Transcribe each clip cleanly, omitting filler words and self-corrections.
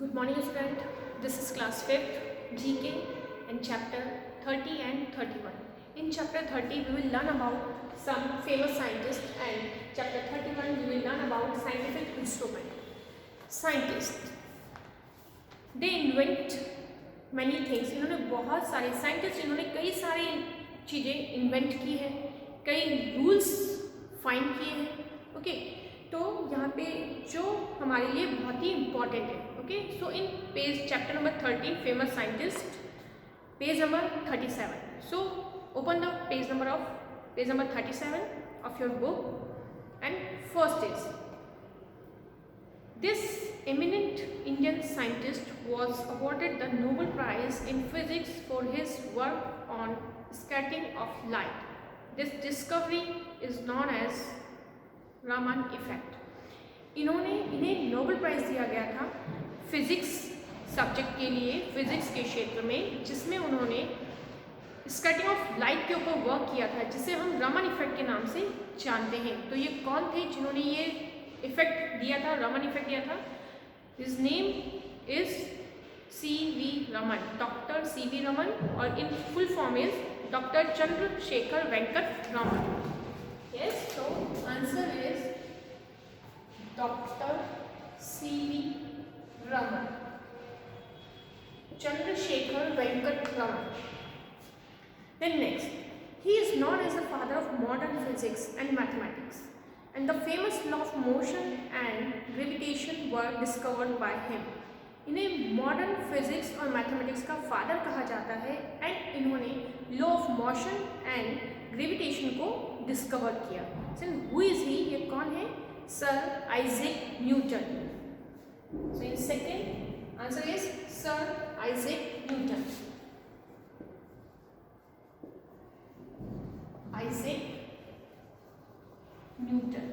Good morning, student. This is class 5th GK and chapter 30 and 31. In chapter 30, we will learn about some famous scientists, and chapter 31, we will learn about scientific instrument. Scientists, they invent many things. इन्होंने बहुत सारे scientist इन्होंने कई सारी चीज़ें invent की है, कई रूल्स फाइंड किए हैं. ओके, तो यहाँ पे जो हमारे लिए बहुत ही इम्पॉर्टेंट है. Okay, so in page chapter number 30 famous scientist, page number 37. So open the page number 37 of your book, and first is this eminent Indian scientist was awarded the Nobel Prize in Physics for his work on scattering of light. This discovery is known as Raman effect. इन्हें Nobel prize दिया गया था physics subject के लिए, physics के क्षेत्र में, जिसमें उन्होंने स्कैटरिंग ऑफ लाइट के ऊपर वर्क किया था, जिसे हम रमन इफेक्ट के नाम से जानते हैं. तो ये कौन थे जिन्होंने ये इफेक्ट दिया था, रमन इफेक्ट दिया था? His name is C.V. Raman, doctor C.V. Raman, और in full form is doctor Chandrashekhar Venkat Raman. Yes, so answer is Dr. C.V. Raman, Chandrasekhar Venkat Raman. Then next, he is known as the father of modern physics and mathematics, and the famous law of motion and gravitation were discovered by him. इन्हें modern physics और mathematics का father कहा जाता है, and इन्होंने law of motion and gravitation को discover किया. Who is he? ये कौन है? Sir Isaac Newton. So in second answer is sir Isaac Newton. Isaac Newton.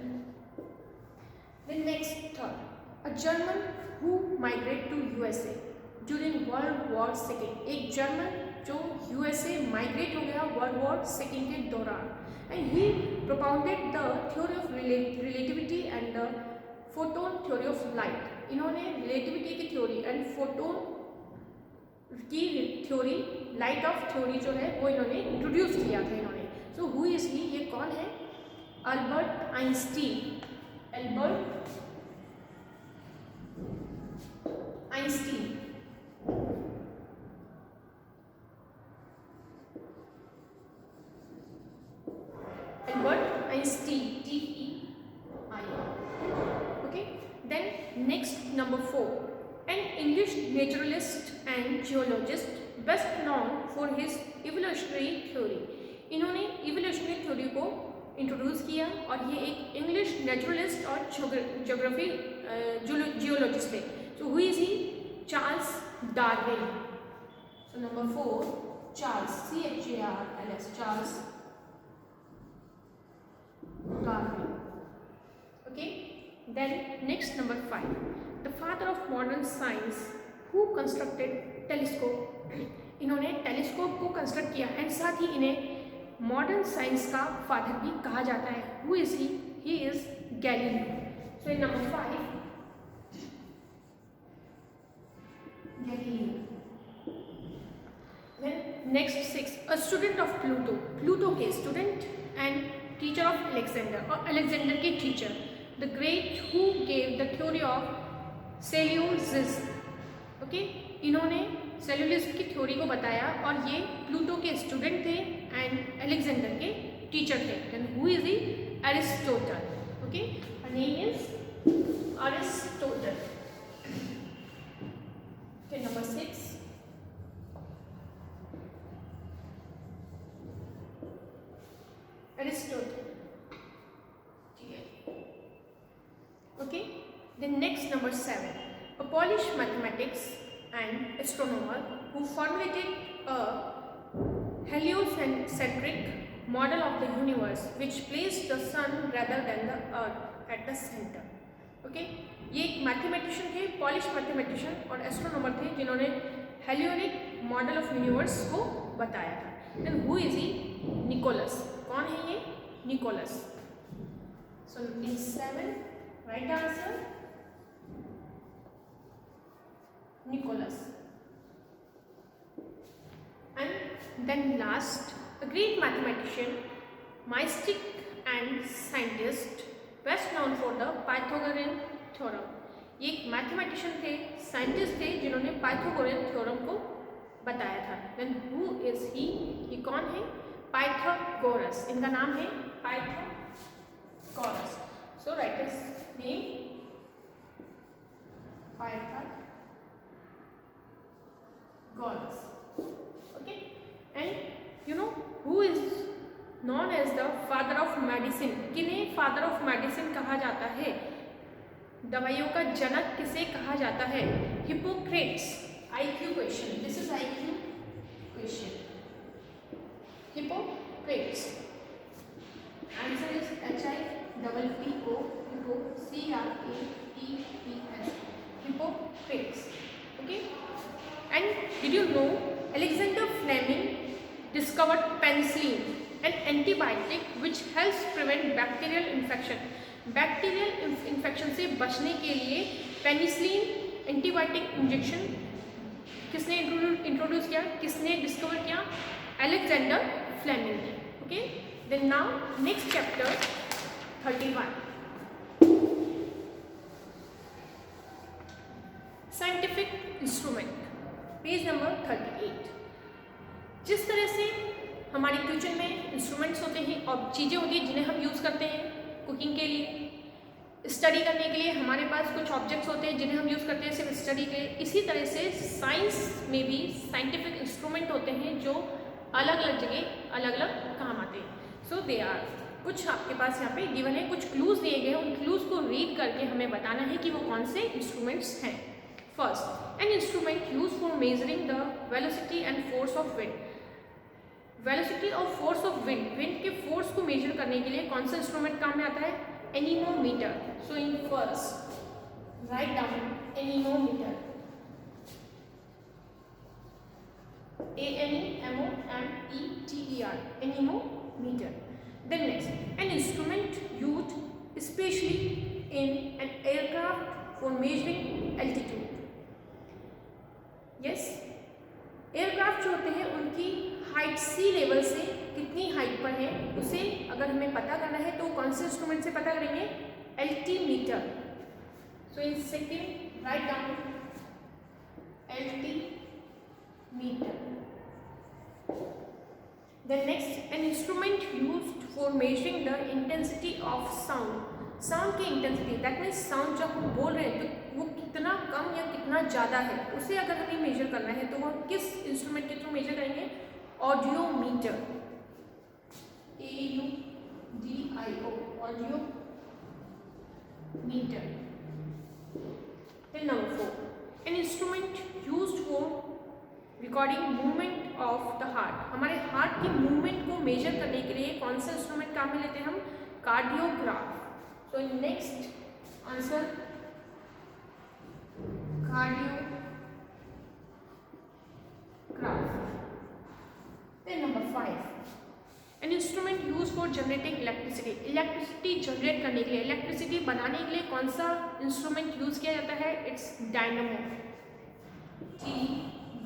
Then next third, a German who migrated to USA during World War II. एक German जो USA migrate हो गया world war second के दौरान, and he propounded the theory of relativity and the photon theory of light. इन्होंने relativity की theory and photon की theory, light of theory जो है वो इन्होंने इंट्रोड्यूस किया था इन्होंने. So who is he? ये कौन है? Albert Einstein. Albert Einstein. Albert Einstein, T-E-I. Okay. Then next number 4, an English naturalist and geologist best known for his evolutionary theory. इन्होंने evolutionary theory को इंट्रोड्यूस किया, और ये एक इंग्लिश नेचुरलिस्ट और ज्योग्राफी जियोलॉजिस्ट थे. So who is he? Charles Darwin. So number 4, Charles, C-H-A-R-L-S, Charles Darwin. Okay. Then next number 5, the father of modern science who constructed telescope. इन्होंने telescope को construct किया, and साथ ही इन्हें modern science का father भी कहा जाता है. Who is he? He is Galileo. So in number 5, Galileo. Then next 6, a student of Pluto. Pluto के student and teacher of Alexander, और अलेक्जेंडर के teacher, the great who gave the theory of सेल्यूसिस. Okay, इन्होंने सेल्यूलिज्म की theory को बताया, और ये प्लूटो के स्टूडेंट थे एंड अलेक्जेंडर के टीचर थे. Then who is he? Aristotle. Okay, her name is Aristotle. फिर number 6, Aristotle. Okay. Then next number 7, a Polish mathematics and astronomer who formulated a heliocentric model of the universe which placed the sun rather than the earth at the center. Okay. ये एक mathematician थे, polish mathematician और astronomer थे, जिन्होंने हेलियोनिक model of universe को बताया था. Then who is he? Nicholas. कौन है ये? Nicholas. So in 7 right answer Nicholas. And then last, a great mathematician, mystic and scientist, best known for the Pythagorean theorem. ये एक मैथमेटिशियन थे, साइंटिस्ट थे, जिन्होंने पाइथागोरन थ्योरम को बताया था. Then who is he? ये कौन है? पाइथागोरस. इनका नाम है Pythagoras. So right is name Pythagoras. Okay. And you know who is known as the father of medicine? किन्हें फादर ऑफ मेडिसिन कहा जाता है? दवाइयों का जनक किसे कहा जाता है? Hippocrates. IQ question. This is IQ question. Hippocrates. Answer is HIPPO. CRATES. Hippocrates. Okay. And did you know Alexander Fleming discovered penicillin, an antibiotic which helps prevent bacterial infection. Bacterial infection से बचने के लिए penicillin antibiotic injection किसने introduce किया? किसने discover किया? Alexander Fleming ने. Okay. Then now next chapter 31, scientific instrument, page number 38. जिस तरह से हमारे किचन में इंस्ट्रूमेंट्स होते हैं और चीज़ें होती हैं जिन्हें हम यूज़ करते हैं कुकिंग के लिए, स्टडी करने के लिए हमारे पास कुछ ऑब्जेक्ट्स होते हैं जिन्हें हम यूज़ करते हैं सिर्फ स्टडी के. इसी तरह से साइंस में भी साइंटिफिक इंस्ट्रूमेंट होते हैं जो अलग अलग जगह अलग अलग काम आते हैं. सो दे आर, कुछ आपके पास यहाँ पे गिवन है, कुछ क्लूज दिए गए हैं. उन क्लूज को रीड करके हमें बताना है कि वो कौन से इंस्ट्रूमेंट्स हैं. First, N instrument use for measuring the velocity and force of wind. Velocity और फोर्स ऑफ विंड, विंड के फोर्स को मेजर करने के लिए कौन सा इंस्ट्रूमेंट काम में आता है? Anemometer. So in first write down anemometer. ANEMOMETER. Anemometer. Then next, an instrument used especially in an aircraft for measuring altitude. Yes, aircraft जो होते हैं उनकी हाइट सी लेवल से कितनी हाइट पर है उसे अगर हमें पता करना है तो कौन से इंस्ट्रूमेंट से पता करेंगे? Altimeter. So in second write down altimeter. Then next, an instrument used for measuring the intensity of sound. Sound की इंटेंसिटी, दैट मीन्स साउंड जब हम बोल रहे हैं तो वो कितना कम या कितना ज़्यादा है उसे अगर हमें मेजर करना है तो वो किस इंस्ट्रूमेंट के थ्रू मेजर करेंगे? Audiometer. AUDIO. Audiometer. Then number 4, an instrument used for recording movement of the heart. हमारे हार्ट की मूवमेंट को मेजर करने के लिए कौन सा इंस्ट्रूमेंट काम में लेते हैं हम? Cardiograph. So next answer cardiograph. Then number 5, an instrument use for generating electricity. Electricity generate करने के लिए, इलेक्ट्रिसिटी बनाने के लिए कौन सा इंस्ट्रूमेंट यूज किया जाता है? It's dynamo.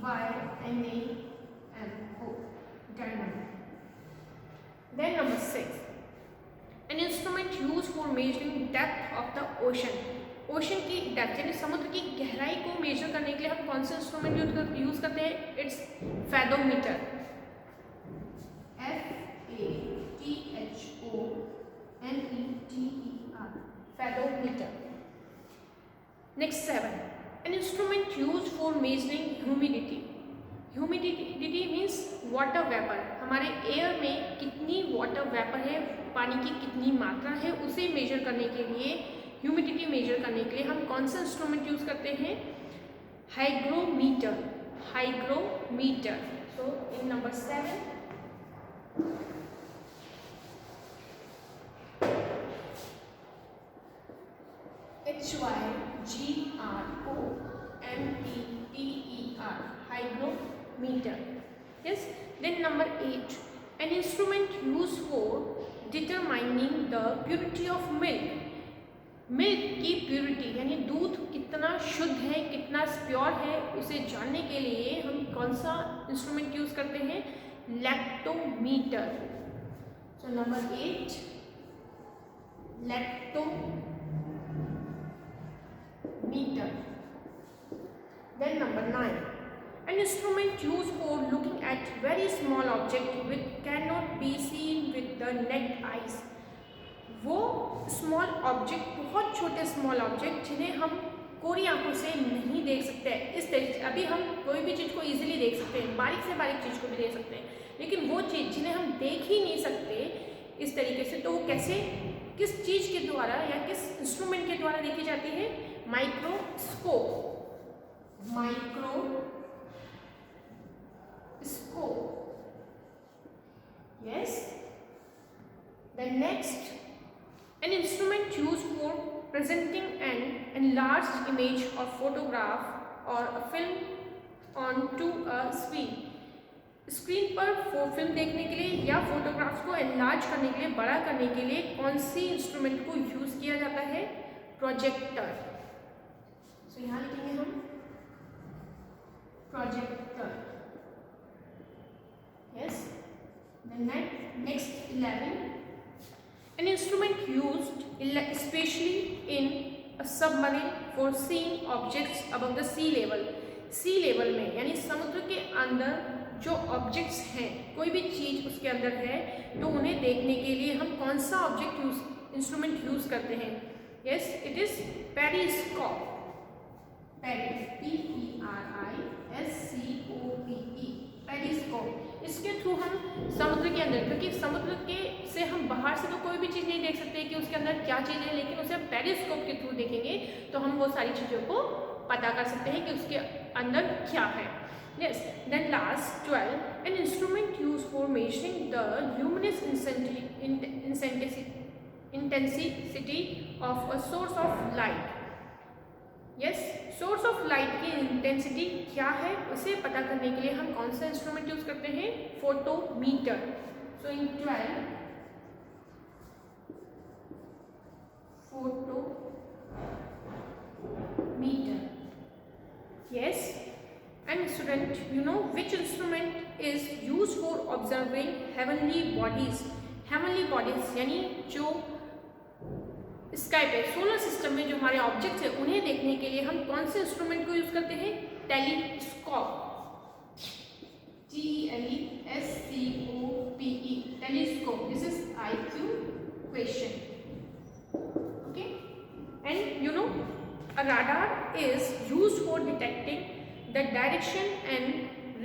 DYNAMO. Dynamo. Then number 6, an instrument used for measuring depth of the ocean. Ocean की डेप्थ यानी समुद्र की गहराई को मेजर करने के लिए हम कौन सा इंस्ट्रूमेंट यूज करते हैं? It's fathometer. FATHOMETER. Fathometer. Next 7, an instrument used for measuring humidity. Humidity means water vapour. हमारे एयर में कितनी वाटर वेपर है, पानी की कितनी मात्रा है उसे मेजर करने के लिए, ह्यूमिडिटी मेजर करने के लिए हम कौन सा इंस्ट्रूमेंट यूज करते हैं? Hygrometer. Hygrometer. So in number 7 HYGROMETER. Hygrometer. Yes. Then number 8, an instrument used for determining the purity of milk. Milk की प्योरिटी यानी दूध कितना शुद्ध है, कितना प्योर है, उसे जानने के लिए हम कौन सा इंस्ट्रूमेंट यूज करते हैं? Lactometer. So number 8 lactometer. Then number 9, an instrument used for looking at very small object which cannot be seen with the naked eyes। वो स्मॉल ऑब्जेक्ट, बहुत छोटे स्मॉल ऑब्जेक्ट जिन्हें हम कोरी आंखों से नहीं देख सकते। इस तरीके से अभी हम कोई भी चीज़ को इजीली देख सकते हैं, बारीक से बारीक चीज़ को भी देख सकते हैं, लेकिन वो चीज़ जिन्हें हम देख ही नहीं सकते इस तरीके से, तो वो कैसे, किस चीज़ के द्वारा या किस इंस्ट्रूमेंट के द्वारा देखी जाती है? Microscope. Microscope, yes. Then next, an instrument used for presenting an enlarged image of photograph or a film onto a screen। Screen पर फिल्म देखने के लिए या फोटोग्राफ्स को एनलार्ज करने के लिए, बड़ा करने के लिए कौन सी इंस्ट्रूमेंट को यूज किया जाता है? प्रोजेक्टर। सो यहाँ लिखेंगे हम projector, yes. Next 11, an instrument used especially in a submarine for seeing objects above the sea level। Sea level में यानी समुद्र के अंदर जो ऑब्जेक्ट्स हैं, कोई भी चीज़ उसके अंदर है, तो उन्हें देखने के लिए हम कौन सा इंस्ट्रूमेंट यूज करते हैं? Yes, it is periscope. Periscope, periscope. इसके थ्रू हम समुद्र के अंदर, क्योंकि समुद्र के से हम बाहर से तो कोई भी चीज़ नहीं देख सकते कि उसके अंदर क्या चीज़ है, लेकिन उसे हम पेरिस्कोप के थ्रू देखेंगे तो हम वो सारी चीज़ों को पता कर सकते हैं कि उसके अंदर क्या है। Yes, then last 12, an instrument used for measuring the luminous intensity of a source of light। Yes, source of light की इंटेंसिटी क्या है उसे पता करने के लिए हम कौन सा इंस्ट्रूमेंट यूज करते हैं? Photometer. So in 12 photometer, yes। And student, you know which instrument is used for observing heavenly bodies? heavenly bodies यानी जो स्काई पे, सोलर सिस्टम में जो हमारे ऑब्जेक्ट्स हैं उन्हें देखने के लिए हम कौन से इंस्ट्रूमेंट को यूज करते हैं? Telescope. TELESCOPE, telescope. This is IQ question, okay. And you no a radar is used for detecting the direction and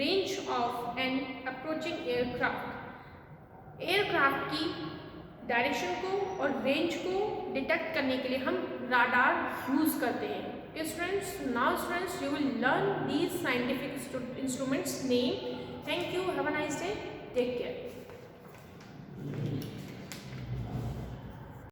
range of an approaching aircraft। Aircraft की डायरेक्शन को और रेंज को डिटेक्ट करने के लिए हम राडार यूज करते हैं। Students, now students you will learn these scientific instruments name. Thank you, have a nice day, take care.